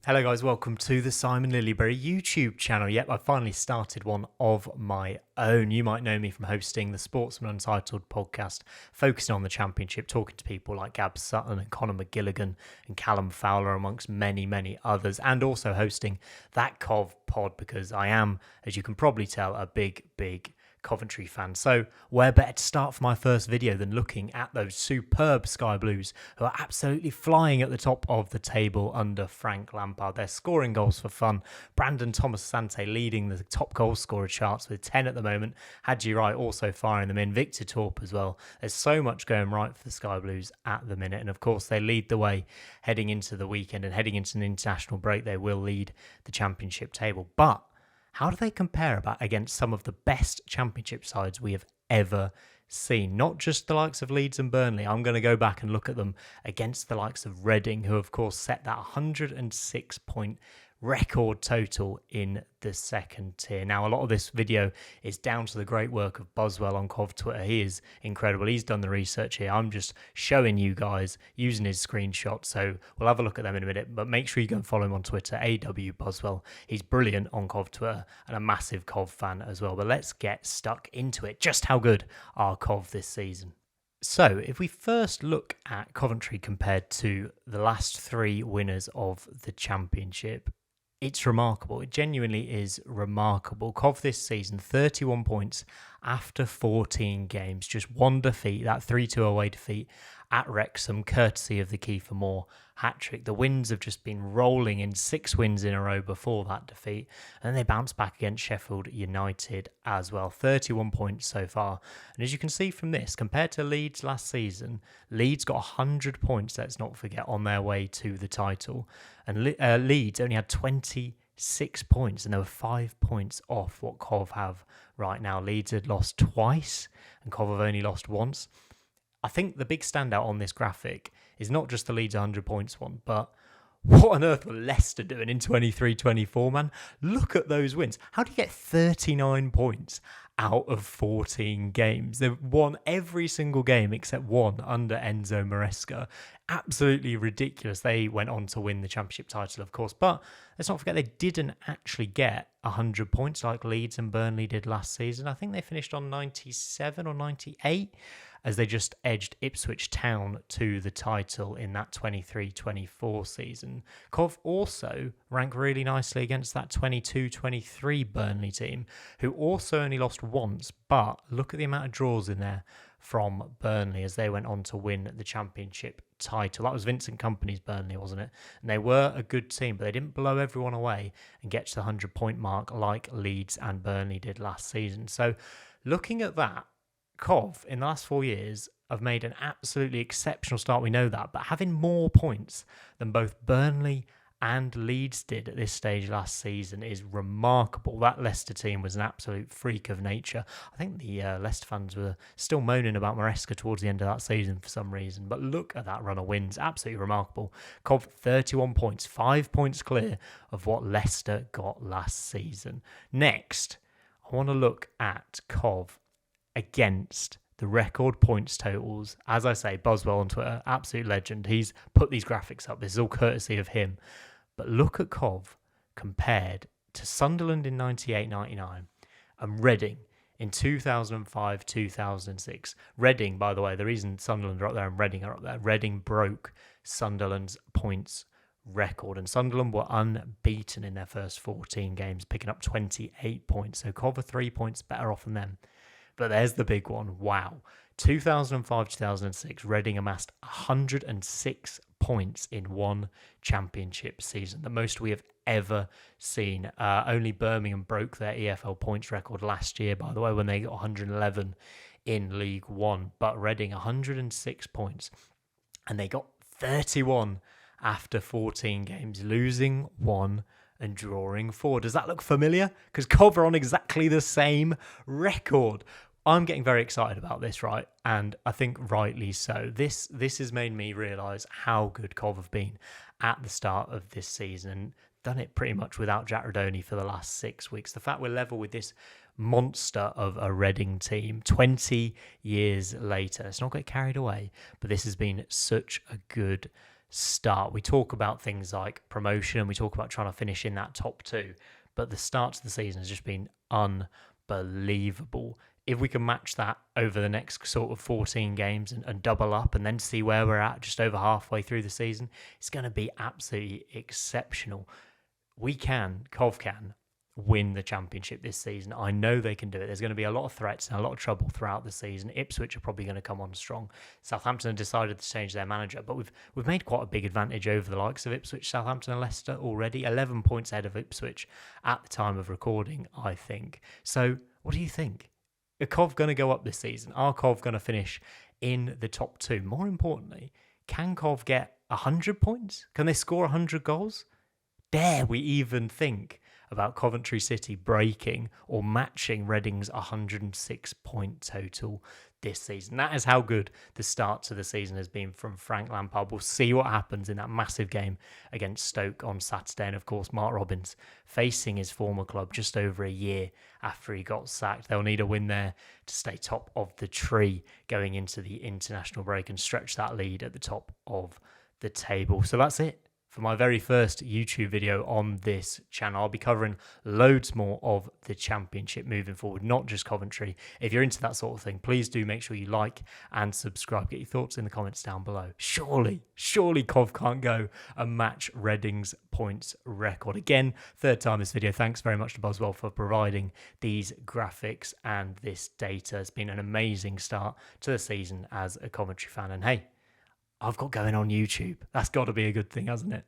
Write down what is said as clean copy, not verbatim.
Hello guys, welcome to the Simon Lilyberry YouTube channel. Yep, I finally started one of my own. You might know me from hosting the Sportsman Untitled podcast, focusing on the Championship, talking to people like Gab Sutton and Conor McGilligan and Callum Fowler, amongst many, many others, and also hosting that Cov pod because I am, as you can probably tell, a big Coventry fan. So where better to start for my first video than looking at those superb Sky Blues who are absolutely flying at the top of the table under Frank Lampard. They're scoring goals for fun. Brandon Thomas Asante leading the top goal scorer charts with 10 at the moment. Hadji Wright also firing them in. Victor Torp as well. There's so much going right for the Sky Blues at the minute. And of course they lead the way heading into the weekend, and heading into an international break they will lead the Championship table. But how do they compare against some of the best Championship sides we have ever seen? Not just the likes of Leeds and Burnley. I'm going to go back and look at them against the likes of Reading, who of course set that 106-point record total in the second tier. Now, a lot of this video is down to the great work of Boswell on Cov Twitter. He is incredible. He's done the research here. I'm just showing you guys using his screenshots. So we'll have a look at them in a minute, but make sure you go and follow him on Twitter, AW Boswell. He's brilliant on Cov Twitter and a massive Cov fan as well. But let's get stuck into it. Just how good are Cov this season? So, if we first look at Coventry compared to the last three winners of the Championship, it's remarkable. It genuinely is remarkable. Cov this season, 31 points after 14 games. Just one defeat, that 3-2 away defeat at Wrexham, courtesy of the Kiefer Moore hat-trick. The wins have just been rolling in, 6 wins in a row before that defeat. And then they bounced back against Sheffield United as well. 31 points so far. And as you can see from this, compared to Leeds last season, Leeds got 100 points, let's not forget, on their way to the title. And Leeds only had 26 points, and they were 5 points off what Cov have right now. Leeds had lost twice, and Cov have only lost once. I think the big standout on this graphic is not just the Leeds 100 points one, but what on earth were Leicester doing in 23-24, man? Look at those wins. How do you get 39 points out of 14 games? They've won every single game except one under Enzo Maresca. Absolutely ridiculous. They went on to win the Championship title, of course, but let's not forget they didn't actually get 100 points like Leeds and Burnley did last season. I think they finished on 97 or 98 as they just edged Ipswich Town to the title in that 23-24 season. Cov also ranked really nicely against that 22-23 Burnley team, who also only lost once, but look at the amount of draws in there from Burnley as they went on to win the Championship title. That was Vincent Kompany's Burnley, wasn't it? And they were a good team, but they didn't blow everyone away and get to the 100-point mark like Leeds and Burnley did last season. So looking at that, Cov in the last 4 years have made an absolutely exceptional start. We know that, but having more points than both Burnley and Leeds did at this stage last season is remarkable. That Leicester team was an absolute freak of nature. I think the Leicester fans were still moaning about Maresca towards the end of that season for some reason, but look at that run of wins. Absolutely remarkable. Cov 31 points, 5 points clear of what Leicester got last season. Next, I want to look at Cov against the record points totals. As I say, Boswell on Twitter, absolute legend. He's put these graphics up. This is all courtesy of him. But look at Cov compared to Sunderland in 98-99 and Reading in 2005-2006. Reading, by the way, the reason Sunderland are up there and Reading are up there, Reading broke Sunderland's points record, and Sunderland were unbeaten in their first 14 games, picking up 28 points. So Cov are 3 points better off than them. But there's the big one. Wow. 2005-2006, Reading amassed 106 points in one Championship season, the most we have ever seen. Only Birmingham broke their EFL points record last year, by the way, when they got 111 in League One. But Reading, 106 points, and they got 31 after 14 games, losing 1 and drawing 4. Does that look familiar? Because Cov are on exactly the same record. I'm getting very excited about this, right? And I think rightly so. This has made me realise how good Cov have been at the start of this season, and done it pretty much without Jack Rodoni for the last 6 weeks. The fact we're level with this monster of a Reading team 20 years later, let's not get carried away, but this has been such a good start. We talk about things like promotion and we talk about trying to finish in that top two, but the start to the season has just been unbelievable. If we can match that over the next sort of 14 games and double up and then see where we're at just over halfway through the season, it's going to be absolutely exceptional. Cov can win the championship this season. I know they can do it. There's going to be a lot of threats and a lot of trouble throughout the season. Ipswich are probably going to come on strong. Southampton have decided to change their manager, but we've made quite a big advantage over the likes of Ipswich, Southampton and Leicester already. 11 points ahead of Ipswich at the time of recording, I think. So what do you think? Are Cov going to go up this season? Are Cov going to finish in the top two? More importantly, can Cov get 100 points? Can they score 100 goals? Dare we even think about Coventry City breaking or matching Reading's 106-point total this season? That is how good the start to the season has been from Frank Lampard. We'll see what happens in that massive game against Stoke on Saturday. And of course, Mark Robins facing his former club just over a year after he got sacked. They'll need a win there to stay top of the tree going into the international break and stretch that lead at the top of the table. So that's it for my very first YouTube video on this channel. I'll be covering loads more of the championship moving forward, not just Coventry. If you're into that sort of thing, please do make sure you like and subscribe. Get your thoughts in the comments down below. Surely Cov can't go and match Reading's points record. Again, third time this video. Thanks very much to Boswell for providing these graphics and this data. It's been an amazing start to the season as a Coventry fan. And hey, I've got going on YouTube. That's got to be a good thing, hasn't it?